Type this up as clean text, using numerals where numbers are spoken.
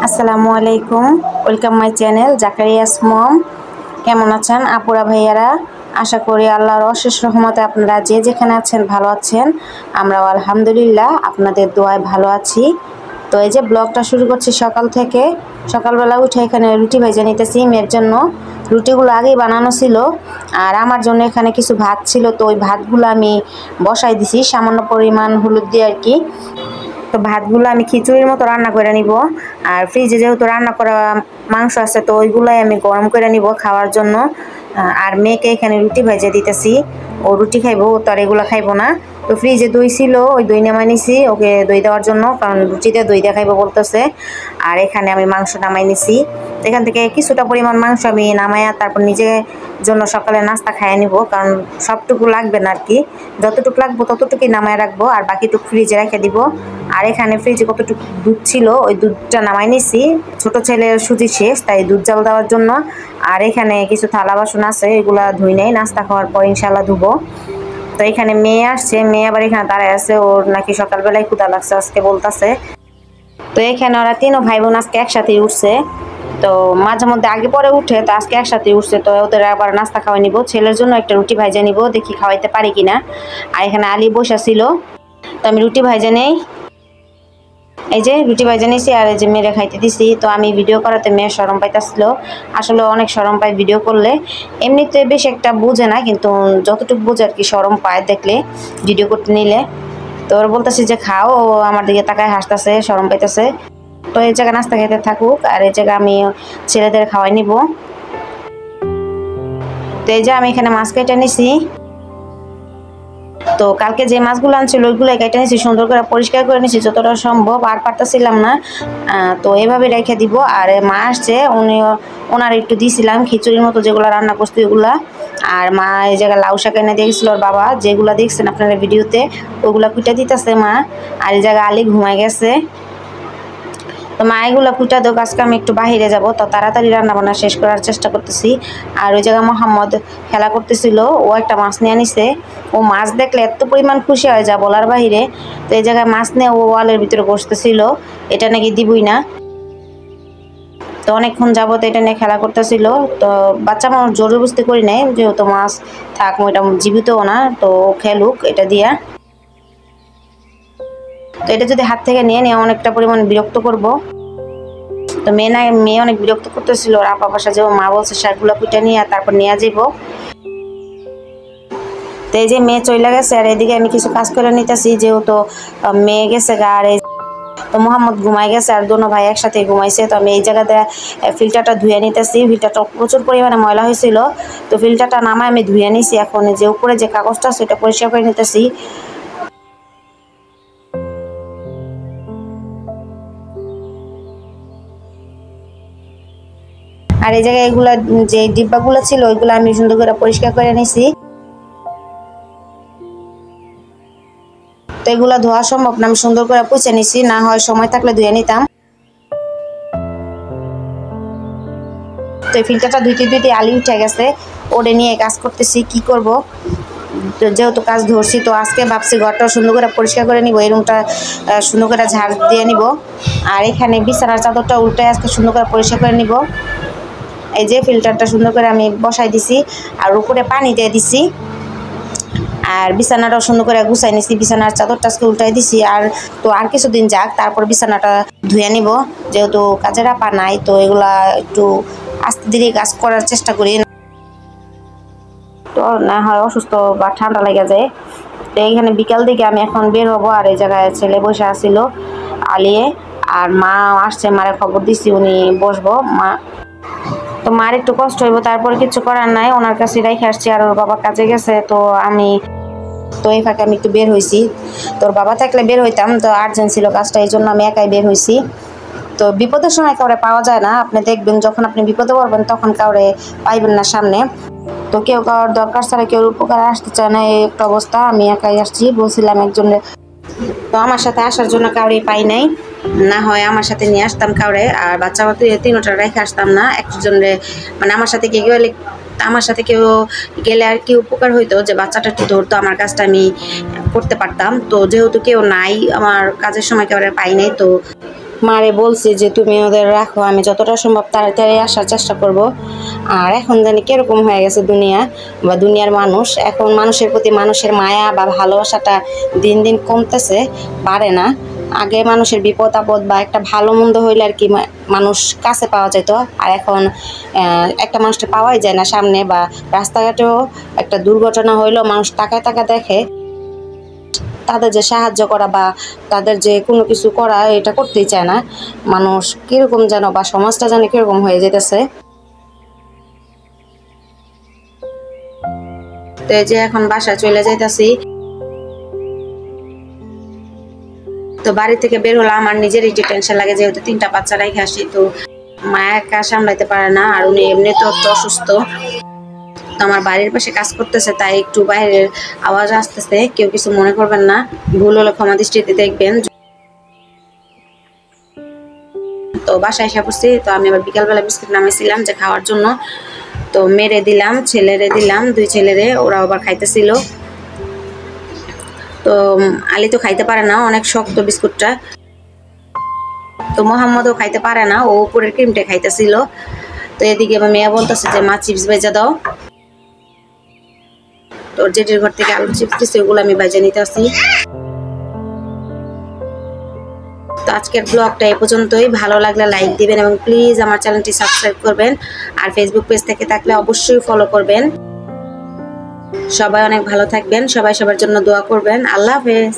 আসসালামু আলাইকুম, welcome my channel জাকারিয়াস মম। কেমন আছেন আপুরা ভাইয়ারা? আশা করি আল্লাহর অশেষ রহমতে আপনারা যে যেখানে আছেন ভালো আছেন। আমরাও আলহামদুলিল্লাহ আপনাদের দোয়ায় ভালো আছি। তো এই যে ব্লগটা শুরু করছি সকাল থেকে। সকালবেলা উঠে এখানে রুটি ভেজে নিতেছি মেয়ের জন্য। রুটিগুলো আগেই বানানো ছিল, আর আমার জন্য এখানে কিছু ভাত ছিল, তো ওই ভাতগুলো আমি বসাই দিছি সামান্য পরিমাণ হলুদ দিয়ে আর কি। তো ভাতগুলো আমি খিচুড়ির মতো রান্না করে নিব। আর ফ্রিজে যেহেতু রান্না করা মাংস আছে, তো ওইগুলাই আমি গরম করে নিব খাওয়ার জন্য। আর মেয়েকে এখানে রুটি ভেজে দিতেছি, ও রুটি খাইবো, ও তো আর এগুলো খাইবো না। তো ফ্রিজে দই ছিল, ওই দই নামাই নিছি ওকে দই দেওয়ার জন্য, কারণ রুটিতে দই দিয়ে খাইবো বলতেছে। আর এখানে আমি মাংস নামাই নিছি। এখান থেকে কিছুটা পরিমাণ মাংস আমি নামাইয়া তারপর নিজের জন্য সকালে নাস্তা খাইয়ে নিব, কারণ সবটুকু লাগবে না আর কি। যতটুকু লাগবো ততটুকুই নামায় রাখবো, আর বাকিটুকু ফ্রিজে রেখে দিব। আর এখানে ফ্রিজে কতটুকু দুধ ছিল, ওই দুধটা নামাই নিছি। ছোট ছেলের সুজি শেষ, তাই দুধ জাল দেওয়ার জন্য। আর এখানে কিছু থালা বাসন আছে, এগুলা ধুই নেই, নাস্তা খাওয়ার পর ইনশাল্লাহ ধুবো। তো এখানে মেয়ে আসছে, মেয়ে আবার এখানে দাঁড়ায় আছে, ওর নাকি সকালবেলায় ক্ষুধা লাগছে আজকে বলতেছে। তো এখানে ওরা তিনও ভাই বোন আজকে একসাথেই উঠছে। তো মাঝে মধ্যে আগে পরে উঠে, তো আজকে একসাথে উঠছে, তো ওদের আবার নাস্তা খাওয়াই নিব। ছেলের জন্য একটা রুটি ভাইজা নিব, দেখি খাওয়াইতে পারি কিনা। আর এখানে আলী বসা ছিল, তো আমি রুটি ভাইজা নেই। এই যে রুটি ভাইজা নিয়েছি, আর এই যে মেয়েরে খাইতে দিছি। তো আমি ভিডিও করাতে মেয়ে শরম পাইতেছিল, আসলে অনেক শরম পায় ভিডিও করলে। এমনিতে বেশ একটা বোঝে না, কিন্তু যতটুকু বোঝে আর কি শরম পায় দেখলে, ভিডিও করতে নিলে। তো ওর বলতেছি যে খাও, ও আমার দিকে তাকায় হাসতেছে, শরম পাইতেছে। তো এই জায়গায় নাস্তা খেতে থাকুক, আর এই জায়গায় আমি ছেলেদের খাওয়াই নিব। তো এই যে আমি এখানে মাছ কেটে নিছি। তো কালকে যে মাছগুলো আনছিল ওইগুলো কেটে নিয়েছি, সুন্দর করে পরিষ্কার করে নিয়েছি যতটা সম্ভব, আর পারতেছিলাম না। তো এভাবে রেখে দিব। আর মা আসছে, ওনার একটু দিয়েছিলাম খিচুড়ির মতো যেগুলো রান্না করছি ওগুলা। আর মা এই জায়গায় লাউ শাক এনে দিয়েছিল ওর বাবা, যেগুলো দেখছেন আপনারা ভিডিওতে, ওইগুলা কুইটা দিতেছে মা। আর এই জায়গায় আলী ঘুমায় গেছে। তো মা এগুলো কুইটা দোক, আজকে আমি একটু বাহিরে যাব, তো তাড়াতাড়ি রান্না বান্না শেষ করার চেষ্টা করতেছি। আর ওই জায়গায় মোহাম্মদ খেলা করতেছিল, ও একটা মাছ নিয়ে আনিছে। ও মাছ দেখলে এত পরিমাণ খুশি হয় যা বলার বাহিরে। তো এই জায়গায় মাছ নিয়ে ও ওয়ালের ভিতরে বসতেছিল, এটা নাকি দিবই না। তো অনেকক্ষণ যাবত এটা নিয়ে খেলা করতেছিল। তো বাচ্চা মানুষ জোর বুঝতে করি নাই, যেহেতু মাছ থাক, ওইটা জীবিতও না, তো খেলুক এটা দিয়া। তো এটা যদি হাত থেকে নিয়ে নিয়ে অনেকটা পরিমাণ বিরক্ত করব। তো মেয়ে অনেক বিরক্ত করতেছিল, ওর আপা বাসা যাবো, মা বলছে শাকগুলো কুইটা নিয়ে তারপর নিয়ে যাব। তো এই যে মেয়ে চলে গেছে, আর এদিকে আমি কিছু কাজ করে নিতেছি, যেহেতু মেয়ে গেছে গা। আর তো মোহাম্মদ ঘুমাই গেছে, আর দোনো ভাই একসাথে ঘুমাইছে। তো আমি এই জায়গাতে ফিল্টারটা ধুয়ে নিতেছি। ফিল্টারটা প্রচুর পরিমাণে ময়লা হয়েছিল, তো ফিল্টারটা নামায় আমি ধুয়ে নিছি। এখন যে উপরে যে কাগজটা সেটা পরিষ্কার করে নিতেছি। আর এই জায়গায় এগুলা যে ডিব্বাগুলো ছিল ওইগুলো আমি সুন্দর করে পরিষ্কার করে নিছি। তো এগুলো ধোয়া সম্ভব না, আমি সুন্দর করে পুছে নিছি, না হয় সময় থাকলে ধুয়ে নিতাম। তো এই ফিল্টারটা ধুইতে ধুইতে আলি উঠে গেছে, ওরে নিয়ে কাজ করতেছি, কি করব। তো যেহেতু কাজ ধরছি, তো আজকে ভাবছি ঘরটা সুন্দর করে পরিষ্কার করে নিব, এই রুমটা সুন্দর করে ঝাড় দিয়ে নিব। আর এখানে বিছানার চাদরটা উল্টে আজকে সুন্দর করে পরিষ্কার করে নিব। এই যে ফিল্টারটা সুন্দর করে আমি বসাই দিছি, আর উপরে পানি দিয়ে দিছি। আর বিছানাটাও সুন্দর করে গুছাই নিছি, বিছানার চাদরটা আজকে উল্টাই দিছি। আর তো আর কিছুদিন যাক, তারপর বিছানাটা ধুয়ে নিব, যেহেতু কাজের আপা নাই। তো এগুলা একটু আস্তে ধীরে কাজ করার চেষ্টা করি, তো না হয় অসুস্থ বা ঠান্ডা লেগে যায়। তো এইখানে বিকাল দিকে আমি এখন বের হবো। আর এই জায়গায় ছেলে বসে আসছিল আলিয়ে, আর মা আসছে, মারে খবর দিছি উনি বসবো। মা তো মার একটু কষ্ট হইব, তারপরে কিছু করার নাই, ওনার কাছে রেখে আসছি। আর ওর বাবা কাজে গেছে, তো এই ফাঁকে আমি একটু বের হয়েছি। তোর বাবা থাকলে বের হইতাম, তো আর্জেন্ট ছিল কাজটা, এই জন্য আমি একাই বের হয়েছি। তো বিপদের সময় কাউরে পাওয়া যায় না, আপনি দেখবেন যখন আপনি বিপদে পড়বেন তখন কাউরে পাইবেন না সামনে। তো কেউ কারোর দরকার ছাড়া কেউ উপকারে আসতে চায় না, এই একটা অবস্থা। আমি একাই আসছি, বলছিলাম একজনের, তো আমার সাথে আসার জন্য কাউরে পাই নাই, না হয় আমার সাথে নিয়ে আসতাম কাউরে। আর বাচ্চা তিনটা রেখে আসতাম না, একজনের মানে আমার সাথে কেউ গেলে, আমার সাথে কেউ গেলে আর কি উপকার হইতো, যে বাচ্চাটা একটু ধরতো, আমার কাজটা আমি করতে পারতাম। তো যেহেতু কেউ নাই, আমার কাজের সময় কেউ পাই নাই, তো মারে বলছি যে তুমি ওদের রাখো, আমি যতটা সম্ভব তাড়াতাড়ি আসার চেষ্টা করব। আর এখন জানি কিরকম হয়ে গেছে দুনিয়া বা দুনিয়ার মানুষ, এখন মানুষের প্রতি মানুষের মায়া বা ভালোবাসাটা দিন দিন কমতেছে, বাড়ে না। আগে মানুষের বিপদ আপদ বা একটা ভালো মন্দ হইলে আর কি মানুষ কাছে পাওয়া যেত, আর এখন একটা মানুষটা পাওয়াই যায় না সামনে, বা রাস্তাঘাটেও একটা দুর্ঘটনা হইলেও মানুষ তাকায় তাকায় দেখে। তাদের যে সাহায্য করা বা তাদের যে কোনো কিছু করা, এটা করতেই চায় না মানুষ। কীরকম যেন বা সমাজটা যেন কীরকম হয়ে যেতেছে। তো এই যে এখন বাসায় চলে যাইতাছি। তো বাড়ি থেকে বের হলে আমার নিজেরই যে টেনশন লাগে, যেহেতু 3টা বাচ্চা রেখে আসি, তো মায়া একা সামলাইতে পারে না, আর উনি এমনি তো অসুস্থ। তো আমার বাড়ির পাশে কাজ করতেছে, তাই একটু বাইরের আওয়াজ আসতেছে, কেউ কিছু মনে করবেন না, ভুল হলে ক্ষমা দৃষ্টিতে দেখবেন। তো বাসায় এসে পড়ছি। তো আমি আবার বিকালবেলা বিস্কুট নামিয়েছিলাম যে খাওয়ার জন্য, তো মেরে দিলাম, ছেলেরে দিলাম, 2 ছেলেরে, ওরা আবার খাইতেছিল। তো আলী তো খাইতে পারে না, অনেক শক্ত বিস্কুটটা। তো মোহাম্মদও খাইতে পারে না, ও উপরের ক্রিমটা খাইতেছিল। তো এদিকে আমার মেয়ে বলতেছে যে মা চিপস ভেজা দাও। তো জেঠির ঘর থেকে আলু চিপস দিচ্ছে, ওগুলো আমি ভেজে নিতে আসি। তো আজকের ব্লগটা এই পর্যন্তই। ভালো লাগলে লাইক দিবেন এবং প্লিজ আমার চ্যানেলটি সাবস্ক্রাইব করবেন, আর ফেসবুক পেজ থেকে থাকলে অবশ্যই ফলো করবেন। সবাই অনেক ভালো থাকবেন, সবাই সবার জন্য দোয়া করবেন। আল্লাহ হাফেজ।